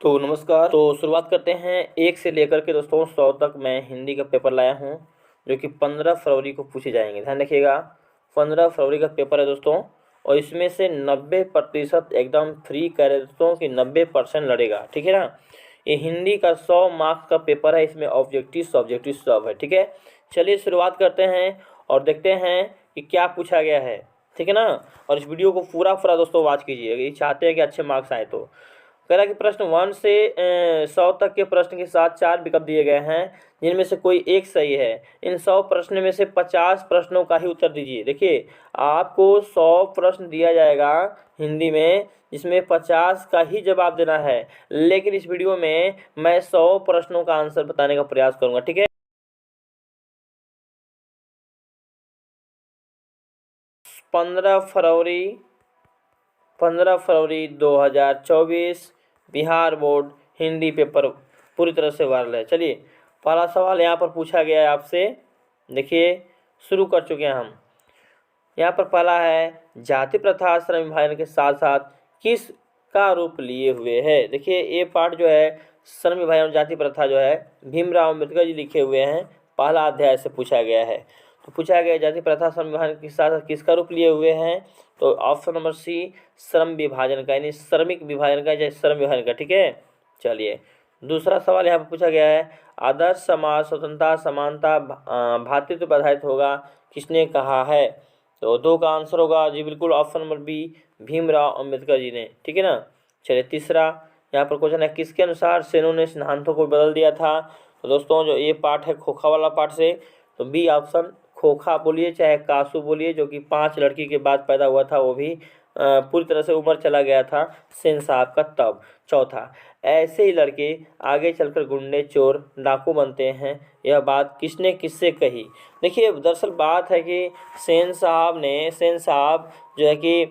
तो नमस्कार। तो शुरुआत करते हैं। 1 से लेकर के दोस्तों 100 तक मैं हिंदी का पेपर लाया हूँ, जो कि 15 फरवरी को पूछे जाएंगे। ध्यान रखिएगा, 15 फरवरी का पेपर है दोस्तों, और इसमें से 90% एकदम फ्री कह रहे दोस्तों कि 90% लड़ेगा। ठीक है ना। ये हिंदी का 100 मार्क्स का पेपर है, इसमें ऑब्जेक्टिव सब्जेक्टिव सब है। ठीक है, चलिए शुरुआत करते हैं और देखते हैं कि क्या पूछा गया है। ठीक है ना। और इस वीडियो को पूरा दोस्तों वॉच कीजिए, ये चाहते हैं कि अच्छे मार्क्स आए। तो कह रहा है कि प्रश्न 1 से 100 तक के प्रश्न के साथ 4 विकल्प दिए गए हैं, जिनमें से कोई एक सही है। इन 100 प्रश्न में से 50 प्रश्नों का ही उत्तर दीजिए। देखिए, आपको 100 प्रश्न दिया जाएगा हिंदी में, जिसमें 50 का ही जवाब देना है। लेकिन इस वीडियो में मैं 100 प्रश्नों का आंसर बताने का प्रयास करूंगा। ठीक है। 15 फरवरी 2024 बिहार बोर्ड हिंदी पेपर पूरी तरह से वायरल है। चलिए, पहला सवाल यहाँ पर पूछा गया है आपसे। देखिए, शुरू कर चुके हैं हम। यहाँ पर पहला है, जाति प्रथा श्रम विभाजन के साथ साथ किस का रूप लिए हुए है। देखिए, ये पार्ट जो है श्रम विभाजन जाति प्रथा जो है भीमराव अम्बेडकर जी लिखे हुए हैं, पहला अध्याय से पूछा गया है। तो पूछा गया जाति प्रथा श्रम विभाजन के साथ साथ किसका रूप लिए हुए हैं, तो ऑप्शन नंबर सी श्रम विभाजन का, यानी श्रमिक विभाजन का या श्रम विभाजन का। ठीक है। चलिए, दूसरा सवाल यहाँ पर पूछा गया है, आदर्श समाज स्वतंत्रता समानता भ्रातृत्व पर आधारित होगा, किसने कहा है। तो 2 का आंसर होगा जी बिल्कुल option number B, Bhimrao Ambedkar ji ने। ठीक है ना। चलिए, तीसरा यहाँ पर क्वेश्चन है, किसके अनुसार सेनों ने सिद्धांतों को बदल दिया था। तो दोस्तों, जो ये पार्ट है खोखा वाला पार्ट से, तो बी ऑप्शन, खोखा बोलिए चाहे कासू बोलिए, जो कि 5 लड़की के बाद पैदा हुआ था, वो भी पूरी तरह से ऊपर चला गया था सेन साहब का तब। चौथा, ऐसे ही लड़के आगे चलकर गुंडे चोर डाकू बनते हैं, यह बात किसने किससे कही। देखिए, दरअसल बात है कि सेन साहब जो है कि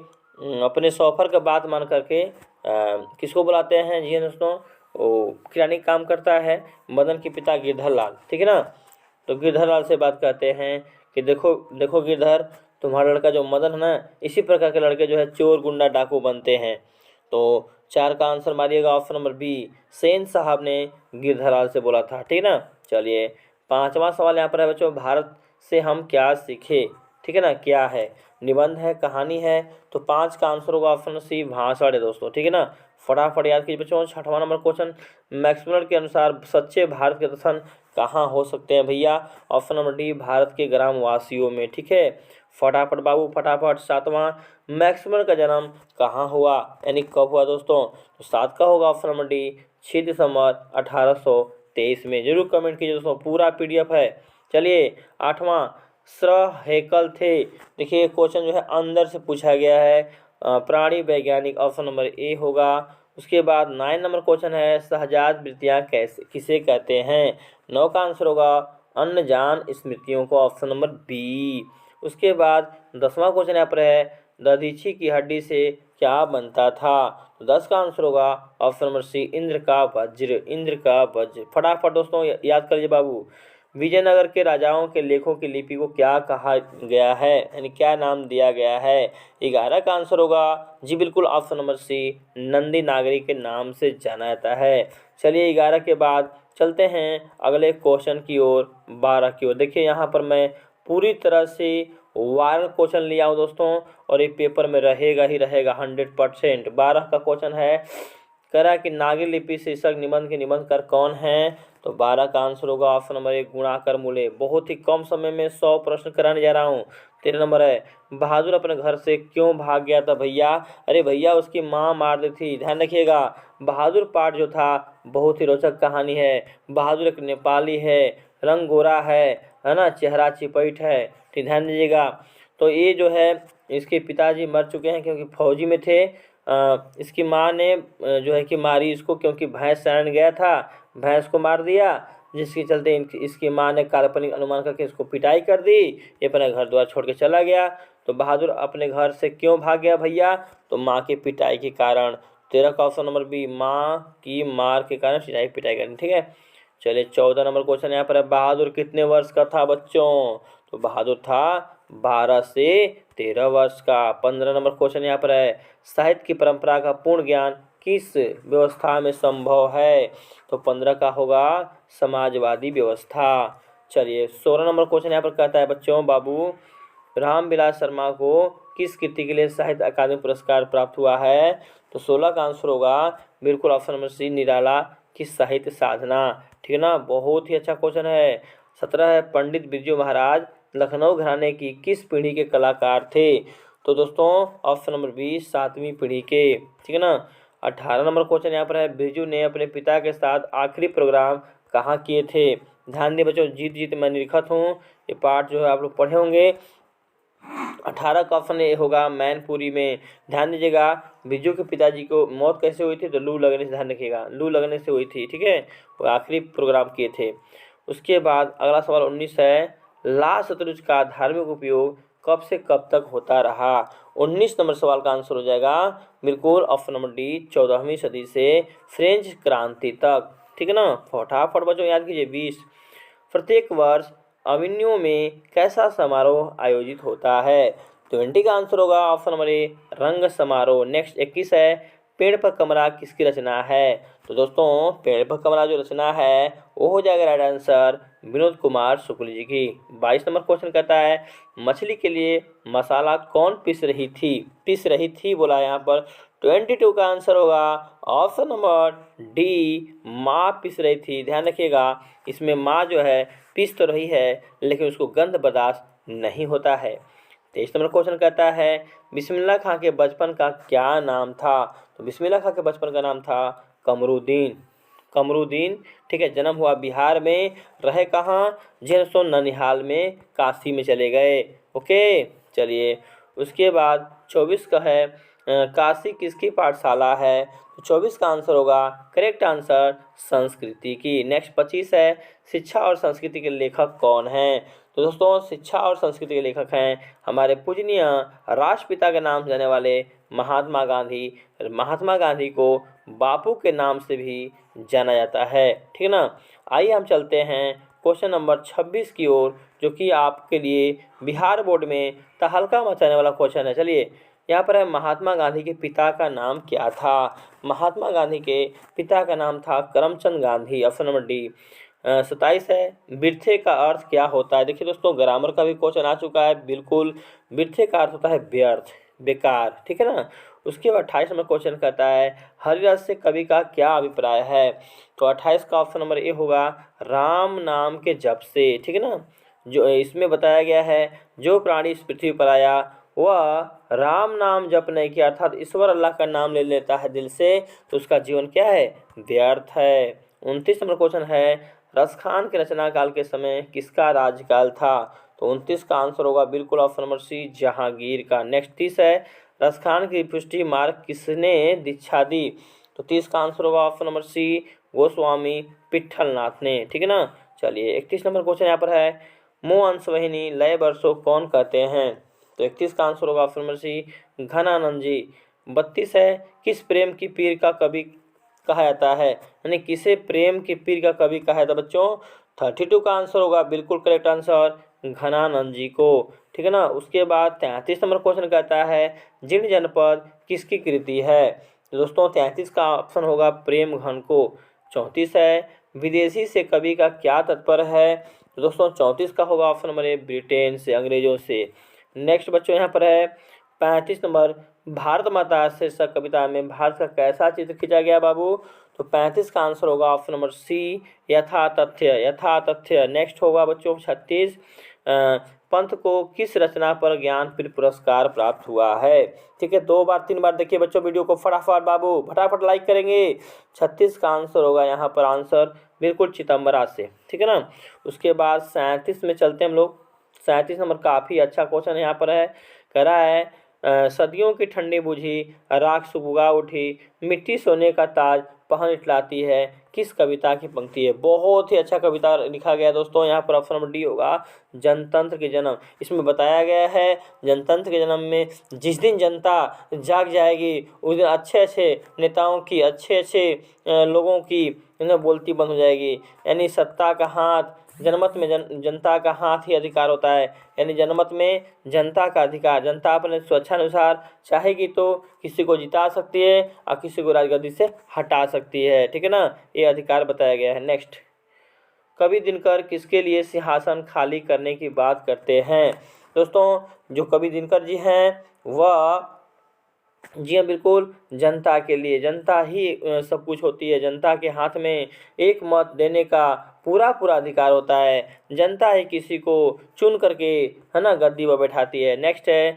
अपने शौफर का बात मान करके किसको बुलाते हैं। जी दोस्तों, वो किरानी काम करता है मदन के पिता गिरधर लाल। ठीक है ना। तो गिरधर लाल से बात करते हैं कि देखो देखो गिरधर, तुम्हारा लड़का जो मदन है ना, इसी प्रकार के लड़के जो है चोर गुंडा डाकू बनते हैं। तो 4 का आंसर मारिएगा ऑप्शन नंबर बी, सेन साहब ने गिरधर लाल से बोला था। ठीक है ना। चलिए, 5वां सवाल यहाँ पर है बच्चों, भारत से हम क्या सीखे। ठीक है ना। क्या है, निबंध है, कहानी है। तो 5 का आंसर होगा ऑप्शन सी, भाषण है दोस्तों। ठीक है ना। फटाफट याद कीजिए बच्चों। 6वां नंबर क्वेश्चन, मैक्सवेल के अनुसार सच्चे भारत के दर्शन कहाँ हो सकते हैं भैया। ऑप्शन नंबर डी, भारत के ग्रामवासियों में। ठीक है, फटाफट बाबू फटाफट। 7वां, मैक्सवेल का जन्म कहाँ हुआ, यानी कब हुआ दोस्तों। तो 7 का होगा ऑप्शन नंबर डी, 6 दिसंबर 1823 में। जरूर कमेंट कीजिए दोस्तों, पूरा PDF है। चलिए, 8वां, सर हेकल थे। देखिए, क्वेश्चन जो है अंदर से पूछा गया है, प्राणी वैज्ञानिक, ऑप्शन नंबर ए होगा। उसके बाद 9 नंबर क्वेश्चन है, शहजाद वृत्तियाँ कैसे किसे कहते हैं। 9 का आंसर होगा अन्य जान स्मृतियों को, ऑप्शन नंबर बी। उसके बाद 10वां क्वेश्चन यहाँ पर है, दधीची की हड्डी से क्या बनता था। तो 10 का आंसर होगा ऑप्शन नंबर सी, इंद्र का वज्र, इंद्र का वज्र। फटाफट दोस्तों याद करिए बाबू। विजयनगर के राजाओं के लेखों की लिपि को क्या कहा गया है, यानी क्या नाम दिया गया है। 11 का आंसर होगा जी बिल्कुल ऑप्शन नंबर सी, नंदी नागरी के नाम से जाना जाता है। चलिए, 11 के बाद चलते हैं अगले क्वेश्चन की ओर, 12 की ओर। देखिए, यहाँ पर मैं पूरी तरह से वायरल क्वेश्चन लिया हूँ दोस्तों, और ये पेपर में रहेगा ही रहेगा 100%। 12 का क्वेश्चन है, कह रहा है कि नागिन लिपि शीर्षक निबंध के निबंधकार कौन है। तो 12 का आंसर होगा ऑप्शन नंबर 1, गुणाकर मूले। बहुत ही कम समय में 100 प्रश्न कराने जा रहा हूँ। 13 नंबर है, बहादुर अपने घर से क्यों भाग गया था भैया। अरे भैया, उसकी माँ मार दी थी। ध्यान रखिएगा, बहादुर पाठ जो था बहुत ही रोचक कहानी है। बहादुर एक नेपाली है, रंग गोरा है ना, चेहरा चिपैट है। ठीक, ध्यान दीजिएगा। तो ये जो है, इसके पिताजी मर चुके हैं क्योंकि फौजी में थे। इसकी माँ ने जो है कि मारी इसको, क्योंकि भैंस चराने गया था, भैंस को मार दिया, जिसके चलते इसकी माँ ने काल्पनिक अनुमान करके इसको पिटाई कर दी। ये अपना घर द्वार छोड़ के चला गया। तो बहादुर अपने घर से क्यों भाग गया भैया, तो माँ की पिटाई के कारण। 13 का ऑप्शन नंबर बी, माँ की मार के कारण पिटाई करनी। ठीक है। चलिए, 14 नंबर क्वेश्चन यहाँ पर है, बहादुर कितने वर्ष का था बच्चों। तो बहादुर था 12 से 13 वर्ष का। 15 नंबर क्वेश्चन यहाँ पर है, साहित्य की परंपरा का पूर्ण ज्ञान किस व्यवस्था में संभव है? तो 15 का होगा समाजवादी व्यवस्था। चलिए 16 नंबर क्वेश्चन यहाँ पर कहता है बच्चों, बाबू रामविलास शर्मा को किस कृति के लिए साहित्य अकादमी पुरस्कार प्राप्त हुआ है? तो 16 का आंसर होगा बिल्कुल ऑप्शन नंबर सी, निराला की साहित्य साधना। ठीक है ना, बहुत ही अच्छा क्वेश्चन है। 17 है, पंडित बिरजू महाराज लखनऊ घराने की किस पीढ़ी के कलाकार थे? तो दोस्तों ऑप्शन नंबर बी, 7वीं पीढ़ी के। ठीक है ना। 18 नंबर क्वेश्चन यहाँ पर है, बिरजू ने अपने पिता के साथ आखिरी प्रोग्राम कहाँ किए थे? ध्यान दिए बच्चों, जीत जीत मैं निरखत हूँ, ये पार्ट जो है आप लोग पढ़े होंगे। 18 का ऑप्शन ए होगा मैनपुरी में। ध्यान दीजिएगा, बिरजू के पिताजी को मौत कैसे हुई थी? तो लू लगने से, ध्यान रखिएगा, लू लगने से हुई थी। ठीक है, वो आखिरी प्रोग्राम किए थे। उसके बाद अगला सवाल 19 है, ला सतलुज का धार्मिक उपयोग कब से कब तक होता रहा? 19 नंबर सवाल का आंसर हो जाएगा बिल्कुल ऑप्शन नंबर डी, 14वीं सदी से फ्रेंच क्रांति तक। ठीक है ना, फटाफट बच्चों याद कीजिए। 20, प्रत्येक वर्ष अविन्यो में कैसा समारोह आयोजित होता है? 20 का आंसर होगा ऑप्शन नंबर ए, रंग समारोह। नेक्स्ट 21 है, पेड़ पर कमरा किसकी रचना है? तो दोस्तों पेड़ पर कमरा जो रचना है वो हो जाएगा राइट आंसर विनोद कुमार शुक्ल जी की। 22 नंबर क्वेश्चन कहता है, मछली के लिए मसाला कौन पीस रही थी बोला यहाँ पर। 22 का आंसर होगा ऑप्शन नंबर डी, माँ पीस रही थी। ध्यान रखिएगा, इसमें माँ जो है पीस तो रही है लेकिन उसको गंध बर्दाश्त नहीं होता है। 23 नंबर क्वेश्चन कहता है, बिस्मिल्लाह खां के बचपन का क्या नाम था? तो बिस्मिल्लाह खां के बचपन का नाम था कमरुद्दीन। ठीक है, जन्म हुआ बिहार में, रहे कहाँ? जेनसो ननिहाल में, काशी में चले गए। ओके, चलिए उसके बाद 24 का है, काशी किसकी पाठशाला है? तो 24 का आंसर होगा करेक्ट आंसर संस्कृति की। नेक्स्ट 25 है, शिक्षा और संस्कृति के लेखक कौन हैं? तो दोस्तों शिक्षा और संस्कृति के लेखक हैं हमारे पूजनीय राष्ट्रपिता के नाम से जाने वाले महात्मा गांधी। महात्मा गांधी को बापू के नाम से भी जाना जाता है। ठीक है ना। आइए हम चलते हैं क्वेश्चन नंबर 26 की ओर, जो कि आपके लिए बिहार बोर्ड में तहलका मचाने वाला क्वेश्चन है। चलिए यहाँ पर है, महात्मा गांधी के पिता का नाम क्या था? महात्मा गांधी के पिता का नाम था Karamchand Gandhi. Option number D. 27 है, बिरथे का अर्थ क्या होता है? देखिए दोस्तों, ग्रामर का भी क्वेश्चन आ चुका है। बिल्कुल, बिरथे का अर्थ होता है व्यर्थ, बेकार। ठीक है ना। उसके बाद 28 नंबर क्वेश्चन कहता है, हरिरस से कवि का क्या अभिप्राय है? तो 28 का ऑप्शन नंबर ए होगा राम नाम के जप से। ठीक है ना, जो इसमें बताया गया है, जो प्राणी इस पृथ्वी पर आया वह राम नाम जपने की, अर्थात ईश्वर अल्लाह का नाम ले लेता है दिल से, तो उसका जीवन क्या है? व्यर्थ है। 29 नंबर क्वेश्चन है, रसखान के रचना काल के समय किसका राज्यकाल था? तो 29 का आंसर होगा बिल्कुल ऑप्शन नंबर सी, जहांगीर का। नेक्स्ट 30 है, रसखान की पुष्टि मार्ग किसने दीक्षा दी? तो 30 का आंसर होगा ऑप्शन नंबर सी, गोस्वामी पिट्ठलनाथ ने। ठीक है ना। चलिए 31 नंबर क्वेश्चन यहाँ पर है, मोह अंशवहिनी लय बरसो कौन कहते हैं? तो 31 का आंसर होगा ऑप्शन नंबर सी, घनानंद जी। 32 है, किस प्रेम की पीर का कवि कहा जाता है? यानी किसे प्रेम के पीर का कवि कहा जाता है बच्चों? 32 का आंसर होगा बिल्कुल करेक्ट आंसर घनानंद जी को। ठीक है ना। उसके बाद 33 नंबर क्वेश्चन कहता है, जीर्ण जनपद किसकी कृति है? तो दोस्तों 33 का ऑप्शन होगा प्रेम घन को। 34 है, विदेशी से कवि का क्या तात्पर्य है? तो दोस्तों 34 का होगा ऑप्शन नंबर ए, ब्रिटेन से, अंग्रेजों से। नेक्स्ट बच्चों यहाँ पर है 35 नंबर, भारत माता शीर्षक कविता में भारत का कैसा चित्र खींचा गया बाबू? तो 35 का आंसर होगा ऑप्शन नंबर सी, यथा तथ्य। नेक्स्ट होगा बच्चों 36, पंथ को किस रचना पर ज्ञानपीठ पुरस्कार प्राप्त हुआ है? ठीक है, 2 बार 3 बार देखिए बच्चों वीडियो को, फटाफट बाबू फटाफट लाइक करेंगे। 36 का आंसर होगा यहाँ पर आंसर बिल्कुल चिदम्बरा से। ठीक है ना। उसके बाद 37 में चलते हैं हम लोग। 37 नंबर काफ़ी अच्छा क्वेश्चन यहाँ पर है, कह रहा है, सदियों की ठंडी बुझी राख सुबुगा उठी, मिट्टी सोने का ताज पहन इटलाती है, किस कविता की पंक्ति है? बहुत ही अच्छा कविता लिखा गया है दोस्तों। यहाँ पर ऑप्शन नंबर डी होगा, जनतंत्र के जन्म। इसमें बताया गया है जनतंत्र के जन्म में जिस दिन जनता जाग जाएगी उस दिन अच्छे अच्छे नेताओं की, अच्छे अच्छे लोगों की बोलती बंद हो जाएगी। यानी सत्ता का हाथ जनमत में जनता का हाथ ही अधिकार होता है, यानी जनमत में जनता का अधिकार, जनता अपने स्वेच्छानुसार चाहेगी तो किसी को जिता सकती है और किसी को राजगद्दी से हटा सकती है, ठीक है ना, ये अधिकार बताया गया है। नेक्स्ट, कवि दिनकर किसके लिए सिंहासन खाली करने की बात करते हैं? दोस्तों जो कवि दिनकर जी हैं वह, जी हाँ बिल्कुल, जनता के लिए, जनता ही सब कुछ होती है, जनता के हाथ में एक मत देने का पूरा पूरा अधिकार होता है, जनता ही किसी को चुन करके, है ना, गद्दी पर बैठाती है। नेक्स्ट है,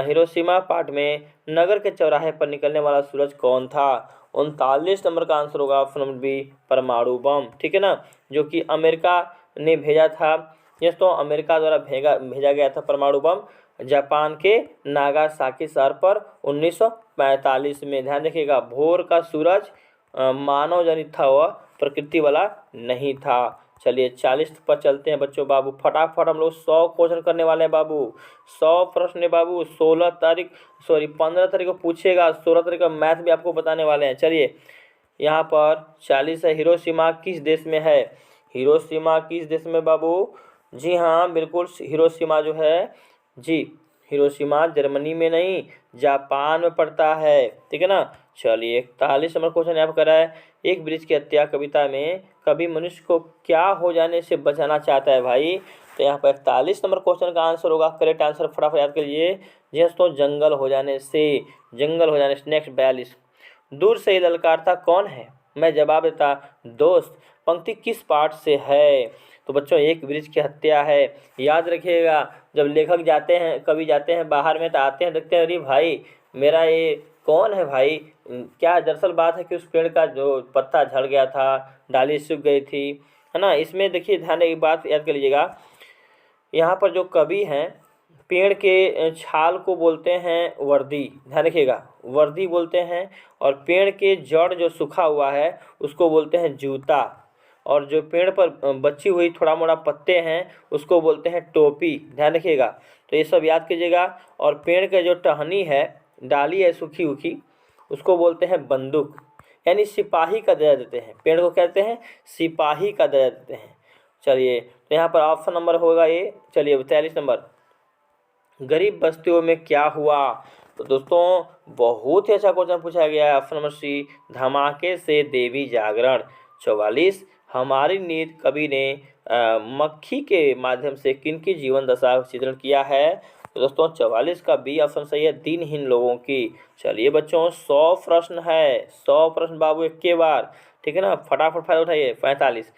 हिरोशिमा पाठ में नगर के चौराहे पर निकलने वाला सूरज कौन था? 39 नंबर का आंसर होगा ऑप्शन नंबर बी, परमाणु बम, ठीक है ना, जो कि अमेरिका ने भेजा था। दोस्तों अमेरिका द्वारा भेजा गया था परमाणु बम जापान के नागासाकी शहर पर 1945 में। ध्यान रखिएगा, भोर का सूरज मानव जनित था, वह प्रकृति वाला नहीं था। चलिए 40 पर चलते हैं बच्चों बाबू, फटाफट हम लोग 100 क्वेश्चन करने वाले हैं बाबू, 100 प्रश्न है बाबू। 15 तारीख को पूछेगा, 16 तारीख को मैथ भी आपको बताने वाले हैं। चलिए यहाँ पर 40 है, हिरोशिमा किस देश में है? हिरोशिमा किस देश में बाबू? जी हाँ बिल्कुल, हिरोशिमा जो है जी, हिरोशिमा जर्मनी में नहीं, जापान में पड़ता है, ठीक है ना। चलिए 41 नंबर क्वेश्चन यहाँ पर करा है, एक वृक्ष की हत्या कविता में कवि मनुष्य को क्या हो जाने से बचाना चाहता है भाई? तो यहाँ पर 41 नंबर क्वेश्चन का आंसर होगा, करेक्ट आंसर फटाफट याद कर लीजिए, दोस्तों जंगल हो जाने से, जंगल हो जाने से। नेक्स्ट 42, दूर से ही ललकारता कौन है? मैं जवाब देता, दोस्त। पंक्ति किस पाठ से है? तो बच्चों एक वृक्ष की हत्या है। याद रखिएगा, जब लेखक जाते हैं, कवि जाते हैं बाहर में, तो आते हैं देखते हैं, अरे भाई मेरा ये कौन है भाई? क्या दरअसल बात है कि उस पेड़ का जो पत्ता झड़ गया था, डाली सूख गई थी, है ना। इसमें देखिए ध्यान, एक बात याद कर लीजिएगा, यहाँ पर जो कवि हैं, पेड़ के छाल को बोलते हैं वर्दी, ध्यान रखिएगा, वर्दी बोलते हैं, और पेड़ के जड़ जो सूखा हुआ है उसको बोलते हैं जूता, और जो पेड़ पर बची हुई थोड़ा मोड़ा पत्ते हैं उसको बोलते हैं टोपी, ध्यान रखिएगा। तो ये सब याद कीजिएगा। और पेड़ के जो टहनी है, डाली है सूखी उखी, उसको बोलते हैं बंदूक, यानी सिपाही का दर्जा देते हैं, पेड़ को कहते हैं सिपाही का दर्जा देते हैं। चलिए तो यहाँ पर ऑप्शन नंबर होगा ये। चलिए 43 नंबर, गरीब बस्तियों में क्या हुआ? तो दोस्तों बहुत ही अच्छा क्वेश्चन पूछा गया है, ऑप्शन नंबर सी, धमाके से देवी जागरण। 44, हमारी नींद कवि ने मक्खी के माध्यम से किनकी जीवन दशा का चित्रण किया है? तो दोस्तों 44 का बी ऑप्शन सही है, दिनहीन लोगों की। चलिए बच्चों 100 प्रश्न है, 100 प्रश्न बाबू एक के बार, ठीक है ना, फटाफट फायदा उठाइए। 45,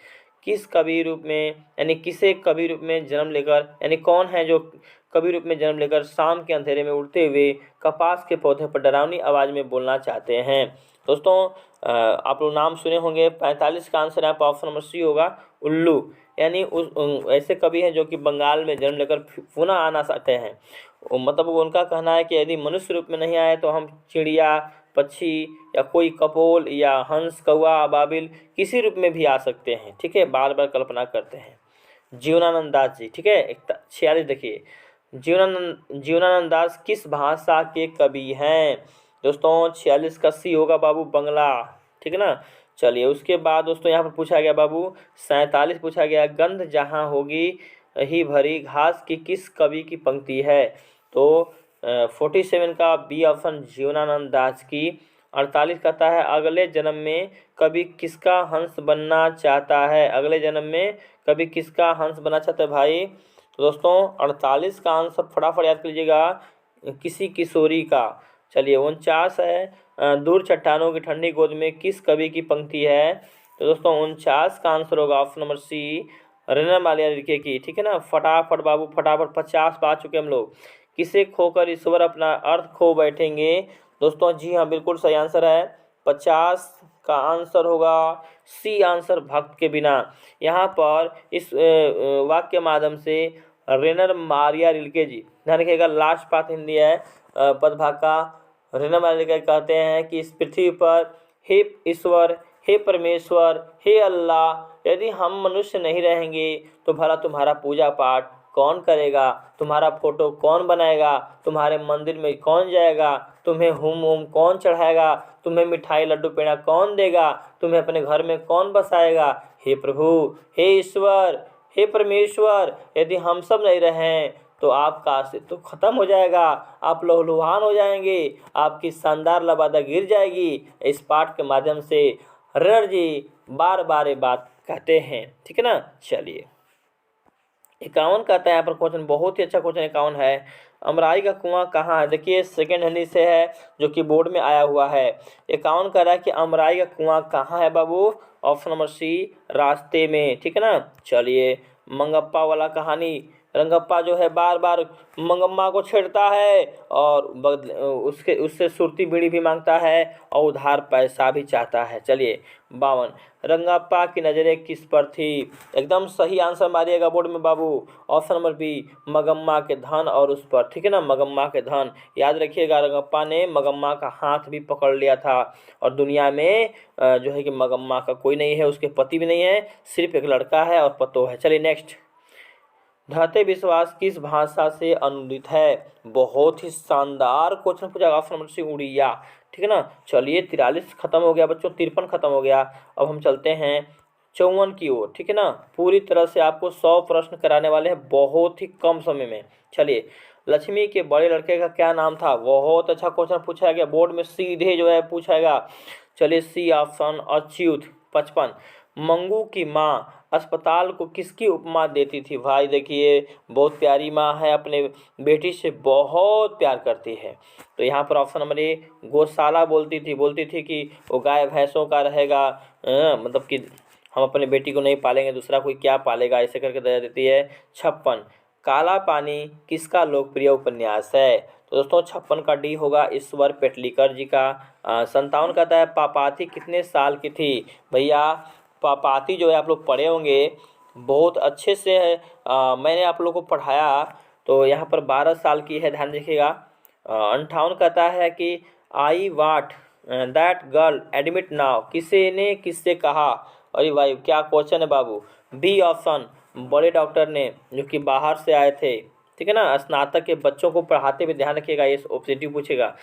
किस कवि रूप में, यानी किसे कवि रूप में जन्म लेकर, यानी कौन है जो कवि रूप में जन्म लेकर शाम के अंधेरे में उड़ते हुए कपास के पौधे पर डरावनी आवाज़ में बोलना चाहते हैं? दोस्तों आप लोग नाम सुने होंगे। 45 का आंसर यहाँ पर ऑप्शन नंबर सी होगा, उल्लू, यानी उस ऐसे कवि हैं जो कि बंगाल में जन्म लेकर पुनः आना चाहते हैं। मतलब उनका कहना है कि यदि मनुष्य रूप में नहीं आए तो हम चिड़िया, पक्षी, या कोई कपोल, या हंस, कौवा, बाबिल, किसी रूप में भी आ सकते हैं, ठीक है, बार बार कल्पना करते हैं। जीवनानंद दास जी, ठीक है। 46 देखिए, जीवनानंद दास किस भाषा के कवि हैं? दोस्तों 46 का सी होगा बाबू, बंगला, ठीक है ना। चलिए उसके बाद दोस्तों यहाँ पर पूछा गया बाबू 47 पूछा गया, गंध जहाँ होगी ही भरी घास की किस कवि की पंक्ति है? तो 47 का बी ऑप्शन, जीवनानंद दास की। 48 कहता है, अगले जन्म में कवि किसका हंस बनना चाहता है? अगले जन्म में कवि किसका हंस बनना चाहता है भाई? तो दोस्तों 48 का आंसर फटाफट याद कर लीजिएगा, किसी किशोरी का। चलिए 49 है, दूर चट्टानों की ठंडी गोद में किस कवि की पंक्ति है? तो दोस्तों 49 का आंसर होगा ऑप्शन नंबर सी, रैना मालिया लिखे की, ठीक है ना। फटाफट बाबू फटाफट, 50 पा चुके हम लोग। किसे खोकर ईश्वर अपना अर्थ खो बैठेंगे? दोस्तों जी हाँ बिल्कुल सही आंसर है, 50 का आंसर होगा सी आंसर, भक्त के बिना। यहाँ पर इस वाक्य के माध्यम से रेनर मारिया रिल्के जी, ध्यान रखिएगा लास्ट पार्ट हिंदी है पदभाग का। रेनर मारिया रिल्के कहते हैं कि इस पृथ्वी पर हे ईश्वर, हे परमेश्वर, हे अल्लाह, यदि हम मनुष्य नहीं रहेंगे तो भला तुम्हारा पूजा पाठ कौन करेगा? तुम्हारा फोटो कौन बनाएगा? तुम्हारे मंदिर में कौन जाएगा? तुम्हें होम वोम कौन चढ़ाएगा? तुम्हें मिठाई लड्डू पेड़ा कौन देगा? तुम्हें अपने घर में कौन बसाएगा? हे प्रभु, हे ईश्वर, हे परमेश्वर, यदि हम सब नहीं रहें तो आपका अस्तित्व तो खत्म हो जाएगा, आप लहूलुहान हो जाएंगे, आपकी शानदार लबादा गिर जाएगी। इस पाठ के माध्यम से रणर जी बार बार ये बात कहते हैं, ठीक है ना। चलिए 51 कहता है यहाँ पर क्वेश्चन, बहुत ही अच्छा क्वेश्चन 51 है। अमराई का कुआं कहाँ है? देखिए सेकेंड हिंदी से है जो कि बोर्ड में आया हुआ है। 51 कह रहा है कि अमराई का कुआं कहाँ है बाबू? ऑप्शन नंबर सी, रास्ते में, ठीक है ना। चलिए मंगप्पा वाला कहानी, रंगप्पा जो है बार बार मंगम्मा को छेड़ता है और उससे सुरती बीड़ी भी मांगता है और उधार पैसा भी चाहता है। चलिए 52, रंगप्पा की नज़रें किस पर थी? एकदम सही आंसर मारिएगा बोर्ड में बाबू, ऑप्शन नंबर बी, मगम्मा के धन और उस पर, ठीक है ना, मगम्मा के धन। याद रखिएगा रंगप्पा ने मगम्मा का हाथ भी पकड़ लिया था और दुनिया में जो है कि मगम्मा का कोई नहीं है, उसके पति भी नहीं है, सिर्फ एक लड़का है और पतो है। चलिए नेक्स्ट, धरते विश्वास किस भाषा से अनुदित है? बहुत ही शानदार क्वेश्चन पूछा, ऑप्शन नंबर सी, उड़िया, ठीक है ना। चलिए 43 खत्म हो गया बच्चों, 53 खत्म हो गया। अब हम चलते हैं 54 की ओर, ठीक है ना। पूरी तरह से आपको 100 प्रश्न कराने वाले हैं बहुत ही कम समय में। चलिए लक्ष्मी के बड़े लड़के का क्या नाम था? बहुत अच्छा क्वेश्चन पूछा गया, बोर्ड में सीधे जो है पूछाएगा। चलिए सी ऑप्शन, अच्युत। 55, मंगू की माँ अस्पताल को किसकी उपमा देती थी? भाई देखिए बहुत प्यारी माँ है, अपने बेटी से बहुत प्यार करती है। तो यहाँ पर ऑप्शन नंबर ए, गौशाला बोलती थी कि वो गाय भैंसों का रहेगा, मतलब कि हम अपने बेटी को नहीं पालेंगे, दूसरा कोई क्या पालेगा, ऐसे करके दया देती है। 56, काला पानी किसका लोकप्रिय उपन्यास है? तो दोस्तों 56 का डी होगा ईश्वर पेटलीकर जी का। 57 कहता है पापाती कितने साल की थी? भैया पापाती जो है आप लोग पढ़े होंगे बहुत अच्छे से है, मैंने आप लोगों को पढ़ाया। तो यहाँ पर 12 साल की है, ध्यान रखिएगा। 58 कहता है कि आई वाट दैट गर्ल एडमिट नाउ, किसे ने किससे कहा? अरे भाई क्या क्वेश्चन है बाबू। बी ऑप्शन, बड़े डॉक्टर ने जो कि बाहर से आए थे, ठीक है ना, स्नातक के बच्चों को पढ़ाते हुए, ध्यान रखिएगा ये ऑब्जेक्टिव पूछेगा।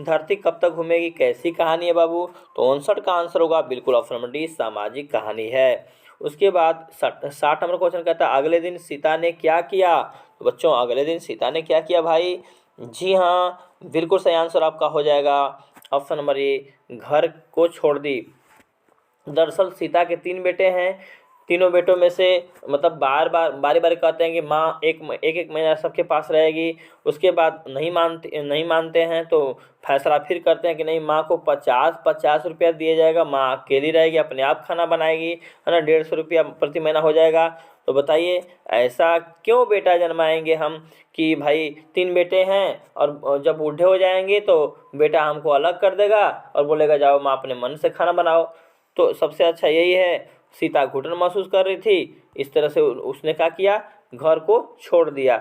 धरती कब तक घूमेगी कैसी कहानी है बाबू? तो 59 का आंसर होगा बिल्कुल ऑप्शन नंबर डी, सामाजिक कहानी है। उसके बाद 60 नंबर क्वेश्चन कहता है अगले दिन सीता ने क्या किया? तो बच्चों अगले दिन सीता ने क्या किया भाई? जी हाँ बिल्कुल सही आंसर आपका हो जाएगा ऑप्शन नंबर ए, घर को छोड़ दी। दरअसल सीता के 3 बेटे हैं, तीनों बेटों में से मतलब बारी बारी कहते हैं कि माँ एक एक महीना सबके पास रहेगी। उसके बाद नहीं मानते हैं तो फैसला फिर करते हैं कि नहीं, माँ को 50 रुपया दिया जाएगा, माँ अकेली रहेगी, अपने आप खाना बनाएगी, है ना, 150 रुपया प्रति महीना हो जाएगा। तो बताइए ऐसा क्यों बेटा जन्माएंगे हम कि भाई 3 बेटे हैं और जब बूढ़े हो जाएंगे तो बेटा हमको अलग कर देगा और बोलेगा जाओ माँ अपने मन से खाना बनाओ। तो सबसे अच्छा यही है, सीता घुटन महसूस कर रही थी, इस तरह से उसने क्या किया, घर को छोड़ दिया।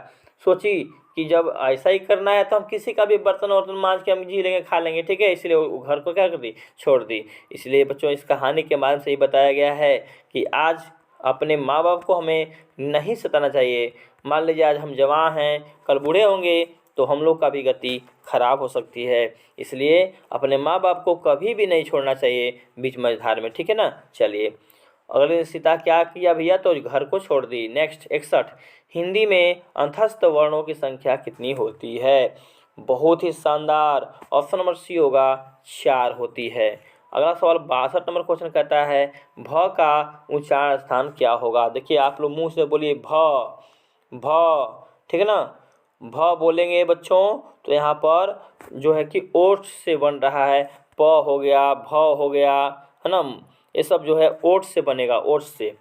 सोची कि जब ऐसा ही करना है तो हम किसी का भी बर्तन वर्तन मांज के हम जी लेंगे खा लेंगे, ठीक है, इसलिए वो घर को क्या कर दी, छोड़ दी। इसलिए बच्चों इस कहानी के माध्यम से ये बताया गया है कि आज अपने माँ बाप को हमें नहीं सताना चाहिए। मान लीजिए आज हम जवान हैं, कल बूढ़े होंगे तो हम लोग का भी गति खराब हो सकती है, इसलिए अपने माँ बाप को कभी भी नहीं छोड़ना चाहिए बीच मझधार में, ठीक है ना। चलिए अगले दिन सीता क्या किया भैया, तो घर को छोड़ दी। नेक्स्ट 61, हिंदी में अंतस्थ वर्णों की संख्या कितनी होती है? बहुत ही शानदार, ऑप्शन नंबर सी होगा 4 होती है। अगला सवाल 62 नंबर क्वेश्चन कहता है भ का उच्चारण स्थान क्या होगा? देखिए आप लोग मुंह से बोलिए भ, ठीक है ना। भ बोलेंगे बच्चों तो यहाँ पर जो है कि ओठ से बन रहा है, प हो गया, भ हो गया, है ना, ये सब जो है ओठ से बनेगा, ओठ से।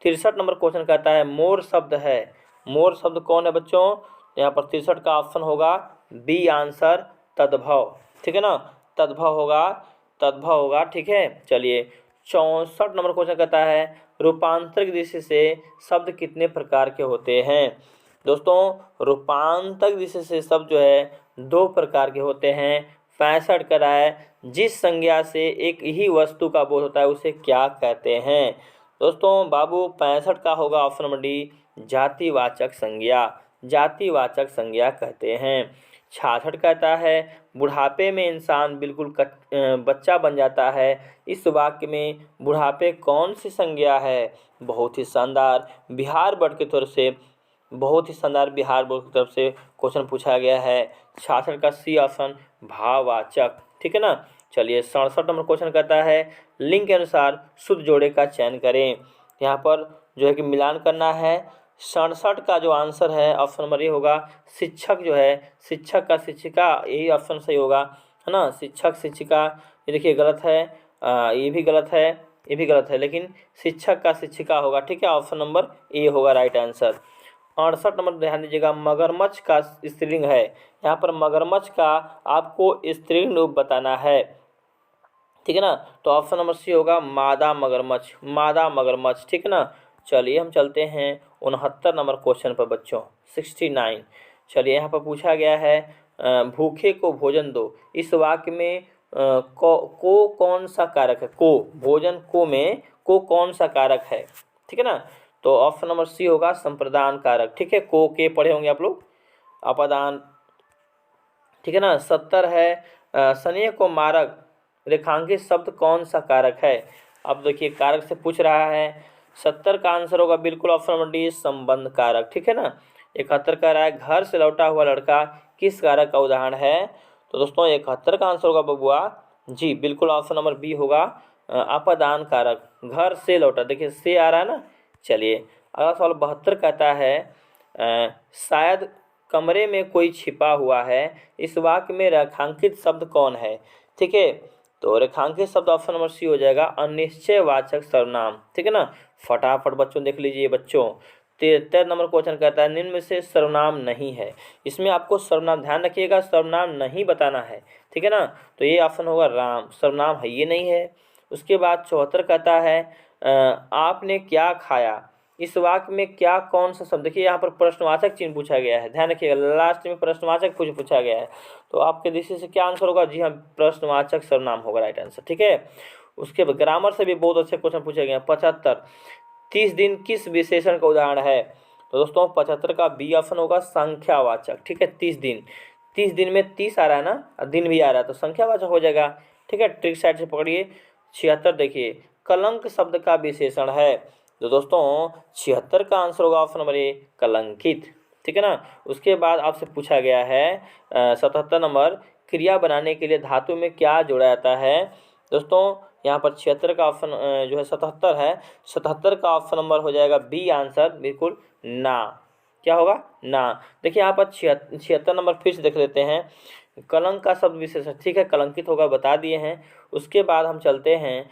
63 नंबर क्वेश्चन कहता है मोर शब्द है, मोर शब्द कौन है बच्चों? यहाँ पर 63 का ऑप्शन होगा बी आंसर, तद्भव, ठीक है ना, तद्भव होगा, ठीक है। चलिए 64 नंबर क्वेश्चन कहता है रूपांतरित दृष्टि से शब्द कितने प्रकार के होते हैं? दोस्तों रूपांतरित दृष्टि से शब्द जो है 2 प्रकार के होते हैं। 65 का है जिस संज्ञा से एक ही वस्तु का बोध होता है उसे क्या कहते हैं? दोस्तों बाबू 65 का होगा ऑप्शन नंबर डी, जातिवाचक संज्ञा, जातिवाचक संज्ञा कहते हैं। 66 कहता है बुढ़ापे में इंसान बिल्कुल बच्चा बन जाता है। इस वाक्य में बुढ़ापे कौन सी संज्ञा है? बहुत ही शानदार बिहार बोर्ड की तरफ से क्वेश्चन पूछा गया है। 66 का सी ऑप्शन भाववाचक। ठीक है ना। चलिए 67 नंबर क्वेश्चन कहता है लिंग के अनुसार शुद्ध जोड़े का चयन करें। यहाँ पर जो है कि मिलान करना है। 67 का जो आंसर है ऑप्शन नंबर ए होगा। शिक्षक जो है, शिक्षक का शिक्षिका, यही ऑप्शन सही होगा, है ना। शिक्षक शिक्षिका, ये देखिए गलत है, ये भी गलत है, ये भी गलत है, लेकिन शिक्षक का शिक्षिका होगा। ठीक है, ऑप्शन नंबर ए होगा राइट आंसर। 68 नंबर ध्यान दीजिएगा, मगरमच्छ का स्त्रीलिंग है। यहाँ पर मगरमच्छ का आपको स्त्रीलिंग रूप बताना है। ठीक है ना। तो ऑप्शन नंबर सी होगा मादा मगरमच्छ, मादा मगरमच्छ। ठीक है ना। चलिए हम चलते हैं 69 नंबर क्वेश्चन पर बच्चों, 69। चलिए यहाँ पर पूछा गया है भूखे को भोजन दो। इस वाक्य में को कौन सा कारक है? को, भोजन को में को कौन सा कारक है? ठीक है ना। तो ऑप्शन नंबर सी होगा संप्रदान कारक। ठीक है, को के पढ़े होंगे आप लोग, अपादान। ठीक है ना। 70 है स्नेह को मारक रेखांकित शब्द कौन सा कारक है? अब देखिए कारक से पूछ रहा है। 70 का आंसर होगा बिल्कुल ऑप्शन नंबर डी संबंध कारक। ठीक है ना। 71 कह रहा है घर से लौटा हुआ लड़का किस कारक का उदाहरण है? तो दोस्तों 71 का आंसर होगा बबुआ जी बिल्कुल ऑप्शन नंबर बी होगा अपादान कारक। घर से लौटा, देखिए से आ रहा है ना। चलिए अगला सवाल 72 कहता है शायद कमरे में कोई छिपा हुआ है। इस वाक्य में रेखांकित शब्द कौन है? ठीक है, तो रेखांकित शब्द ऑप्शन नंबर सी हो जाएगा अनिश्चयवाचक सर्वनाम। ठीक है ना। फटाफट बच्चों देख लीजिए बच्चों। 73 नंबर क्वेश्चन कहता है निम्न में से सर्वनाम नहीं है। इसमें आपको सर्वनाम, ध्यान रखिएगा, सर्वनाम नहीं बताना है। ठीक है ना। तो ये ऑप्शन होगा राम, सर्वनाम है ये नहीं है। उसके बाद 74 कहता है आपने क्या खाया। इस वाक्य में क्या कौन सा शब्द, देखिए यहाँ पर प्रश्नवाचक चिन्ह पूछा गया है, ध्यान रखिएगा लास्ट में प्रश्नवाचक पूछा गया है। तो आपके दृष्टि से क्या आंसर होगा? जी हाँ, प्रश्नवाचक सर्वनाम होगा राइट आंसर। ठीक है। उसके बाद ग्रामर से भी बहुत अच्छे क्वेश्चन पूछे गए हैं। 75 30 दिन किस विशेषण का उदाहरण है? तो दोस्तों 75 का बी ऑप्शन होगा संख्यावाचक। ठीक है, 30 दिन, 30 दिन में 30 आ रहा है ना, दिन भी आ रहा है, तो संख्यावाचक हो जाएगा। ठीक है, ट्रिक साइड से पकड़िए। 76 देखिए कलंक शब्द का विशेषण है। तो दोस्तों 76 का आंसर होगा ऑप्शन नंबर ए कलंकित। ठीक है ना। उसके बाद आपसे पूछा गया है 77 नंबर क्रिया बनाने के लिए धातु में क्या जोड़ा जाता है? दोस्तों यहाँ पर 76 का ऑप्शन जो है 77 है, 77 का ऑप्शन नंबर हो जाएगा बी आंसर बिल्कुल ना। क्या होगा? ना। देखिए यहाँ पर 76 नंबर फिर से देख लेते हैं। कलंक का शब्द विशेषण, ठीक है, कलंकित होगा बता दिए हैं। उसके बाद हम चलते हैं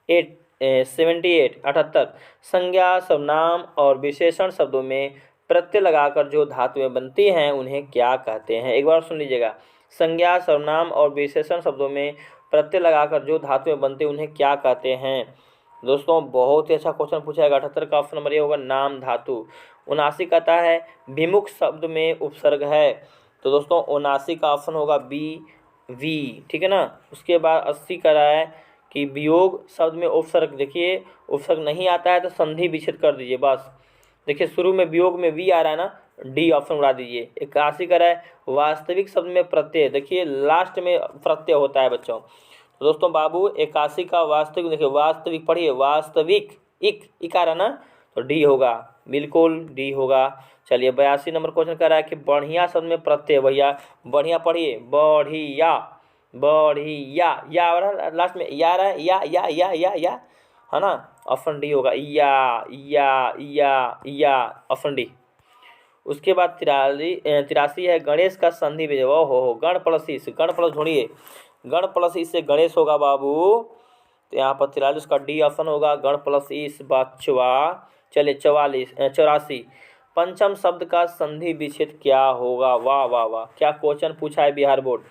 78 संज्ञा सर्वनाम और विशेषण शब्दों में प्रत्यय लगाकर जो धातुएं बनती हैं उन्हें क्या कहते हैं? एक बार सुन लीजिएगा, संज्ञा सर्वनाम और विशेषण शब्दों में प्रत्यय लगाकर जो धातुएं बनती हैं उन्हें क्या कहते हैं? दोस्तों बहुत ही अच्छा क्वेश्चन पूछा है। 78 का ऑप्शन नंबर ये होगा नाम धातु। 79 कहता है विमुख शब्द में उपसर्ग है। तो दोस्तों 79 का ऑप्शन होगा बी वी। ठीक है ना। उसके बाद 80 कह रहा है कि वियोग शब्द में उपसर्ग, देखिए उपसर्ग नहीं आता है तो संधि विच्छेद कर दीजिए बस। देखिए शुरू में वियोग में वी आ रहा है ना, डी ऑप्शन उड़ा दीजिए। 81 कह रहा है वास्तविक शब्द में प्रत्यय, देखिए लास्ट में प्रत्यय होता है बच्चों। तो दोस्तों बाबू 81 का वास्तविक, देखिए वास्तविक पढ़िए, वास्तविक इक आ रहा ना, तो डी होगा, बिल्कुल डी होगा। चलिए 82 नंबर क्वेश्चन कह रहा है कि बढ़िया शब्द में प्रत्यय, भैया बढ़िया पढ़िए, बढ़िया बढ़िया, या आ रहा लास्ट में, या आ रहा है, या है ना, ऑप्शन डी होगा, या ऑप्शन डी। उसके बाद 83 है गणेश का संधि विजय, हो गण प्लस इस, गण प्लस ढूंढिए, गण प्लस इस से गणेश होगा बाबू। तो यहाँ पर 43 का डी ऑप्शन होगा, गण प्लस इस बचवा। चलिए 84 पंचम शब्द का संधि विच्छेद क्या होगा? वाह वाह वाह, क्या क्वेश्चन पूछा है बिहार बोर्ड।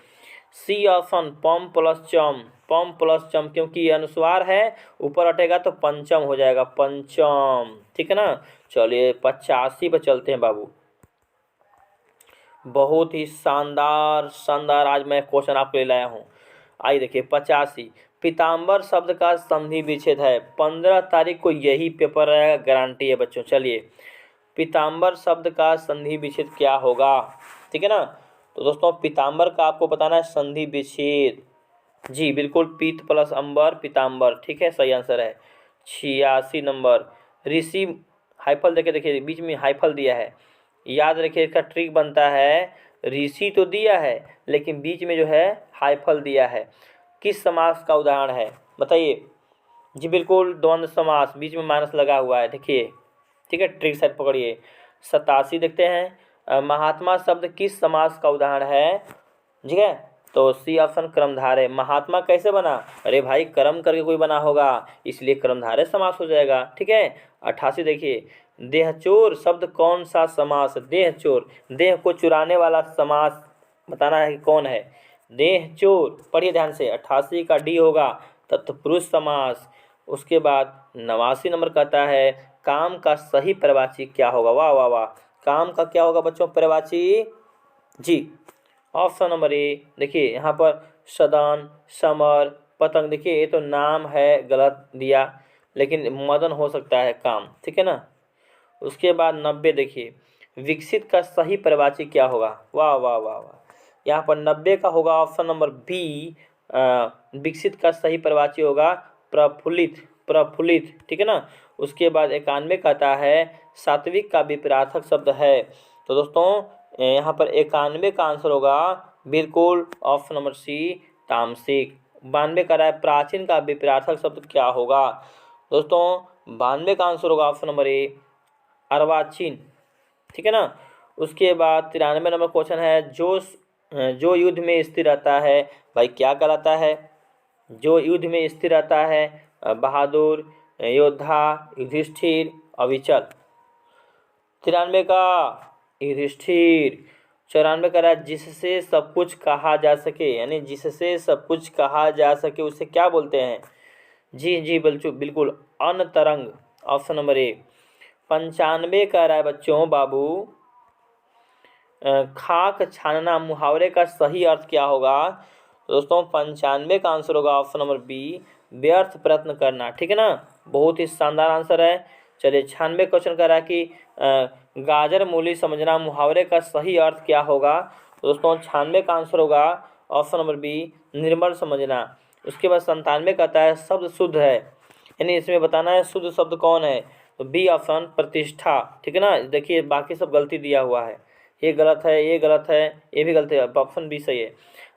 सी ऑप्शन पम प्लस चम, क्योंकि ये अनुस्वार है, ऊपर हटेगा तो पंचम हो जाएगा, पंचम। ठीक है ना। चलिए 85 पर चलते हैं बाबू। बहुत ही शानदार आज मैं क्वेश्चन आपके लिए लाया हूँ। आइए देखिए 85 पीताम्बर शब्द का संधि विच्छेद है। 15 तारीख को यही पेपर रहेगा, गारंटी है बच्चों। चलिए पीताम्बर शब्द का संधि विच्छेद क्या होगा? ठीक है ना। तो दोस्तों पीताम्बर का आपको बताना है संधि विच्छेद। जी बिल्कुल, पीत प्लस अंबर पीताम्बर, ठीक है, सही आंसर है। 86 नंबर। ऋषि, हाइफल देखिए, देखिए बीच में हाइफल दिया है, याद रखिए इसका ट्रिक बनता है, ऋषि तो दिया है लेकिन बीच में जो है हाइफल दिया है। किस समास का उदाहरण है बताइए। जी बिल्कुल, द्वंद्व समास, बीच में माइनस लगा हुआ है, देखिए, ठीक है, ट्रिक सेट पकड़िए। 87 देखते हैं, महात्मा शब्द किस समास का उदाहरण है, ठीक है। तो सी ऑप्शन कर्मधारय। महात्मा कैसे बना, अरे भाई कर्म करके कोई बना होगा, इसलिए कर्मधारय समास हो जाएगा, ठीक है। 88 देखिए, देहचोर शब्द कौन सा समास, देहचोर, देह को चुराने वाला समास बताना है कि कौन है। देहचोर, पढ़िए ध्यान से, 88 का डी होगा तत्पुरुष समास। उसके बाद 89 नंबर कहता है काम का सही पर्यायवाची क्या होगा, वाह वाह वाह, काम का क्या होगा बच्चों पर्यायवाची, जी ऑप्शन नंबर ए। देखिए यहाँ पर सदन, समर, पतंग, देखिए ये तो नाम है, गलत दिया, लेकिन मदन हो सकता है काम, ठीक है ना। उसके बाद 90 देखिए, विकसित का सही पर्यायवाची क्या होगा, वाह वाह वाह वाह, यहाँ पर 90 का होगा ऑप्शन नंबर बी। विकसित का सही पर्यायवाची होगा प्रफुल्लित, प्रफुल्लित, ठीक है ना। उसके बाद 91 कहता है सात्विक का विपरीतार्थक शब्द है। तो दोस्तों यहाँ पर 91 का आंसर होगा बिल्कुल ऑप्शन नंबर सी तामसिक। 92 कह रहा है प्राचीन का विपरीतार्थक शब्द क्या होगा, दोस्तों 92 का आंसर होगा ऑप्शन नंबर ए अर्वाचीन, ठीक है ना। उसके बाद 93 नंबर क्वेश्चन है जो युद्ध में स्थिर रहता है, भाई क्या कहलाता है, जो युद्ध में स्थिर रहता है, बहादुर, योद्धा, युधिष्ठिर, अविचल। 93 का युधिष्ठिर। 94 का रहा है जिससे सब कुछ कहा जा सके, यानी जिससे सब कुछ कहा जा सके उसे क्या बोलते हैं, जी जी बिल्कुल अनतरंग, ऑप्शन नंबर ए। 95 का रहा है बच्चों बाबू खाक छानना मुहावरे का सही अर्थ क्या होगा, दोस्तों 95 का आंसर होगा ऑप्शन नंबर बी व्यर्थ प्रयत्न करना, ठीक है ना। बहुत ही शानदार आंसर है। चलिए 96 क्वेश्चन कर रहा है कि गाजर मूली समझना मुहावरे का सही अर्थ क्या होगा, दोस्तों 96 का आंसर होगा ऑप्शन नंबर बी निर्मल समझना। उसके बाद 97 कहता है शब्द शुद्ध है, यानी इसमें बताना है शुद्ध शब्द कौन है, तो बी ऑप्शन प्रतिष्ठा, ठीक है ना। देखिए बाकी सब गलती दिया हुआ है, ये गलत है, ये गलत है, ये भी गलत है, ऑप्शन बी सही है।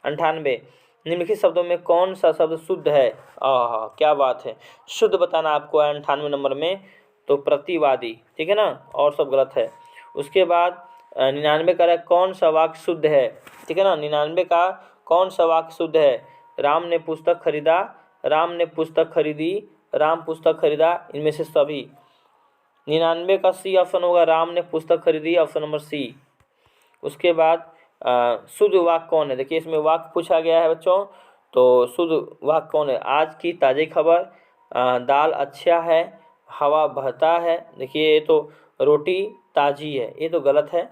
98 निम्नलिखित शब्दों में कौन सा शब्द शुद्ध है, आह क्या बात है, शुद्ध बताना आपको है 98 नंबर में, तो प्रतिवादी, ठीक है ना, और सब गलत है। उसके बाद 99 का कौन सा वाक्य शुद्ध है, ठीक है ना। 99 का कौन सा वाक्य शुद्ध है, राम ने पुस्तक खरीदा, राम ने पुस्तक खरीदी, राम पुस्तक खरीदा, इनमें से सभी। 99 का सी ऑप्शन होगा राम ने पुस्तक खरीदी, ऑप्शन नंबर सी। उसके बाद शुद्ध वाक्य कौन है, देखिए इसमें वाक्य पूछा गया है बच्चों, तो शुद्ध वाक्य कौन है, आज की ताज़ी खबर, दाल अच्छा है, हवा बहता है, देखिए ये तो रोटी ताज़ी है, ये तो गलत है,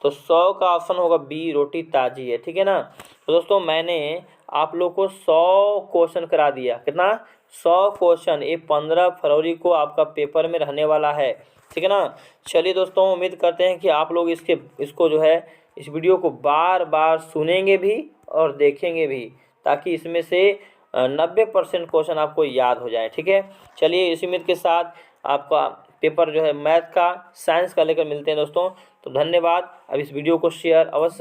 तो 100 का ऑप्शन होगा बी रोटी ताज़ी है, ठीक है ना। तो दोस्तों मैंने आप लोग को 100 क्वेश्चन करा दिया, कितना 100 क्वेश्चन, ये 15 फरवरी को आपका पेपर में रहने वाला है, ठीक है ना। चलिए दोस्तों उम्मीद करते हैं कि आप लोग इसको जो है इस वीडियो को बार बार सुनेंगे भी और देखेंगे भी, ताकि इसमें से 90% क्वेश्चन आपको याद हो जाए, ठीक है। चलिए इसी उम्मीद के साथ आपका पेपर जो है मैथ का, साइंस का लेकर मिलते हैं दोस्तों, तो धन्यवाद। अब इस वीडियो को शेयर अवश्य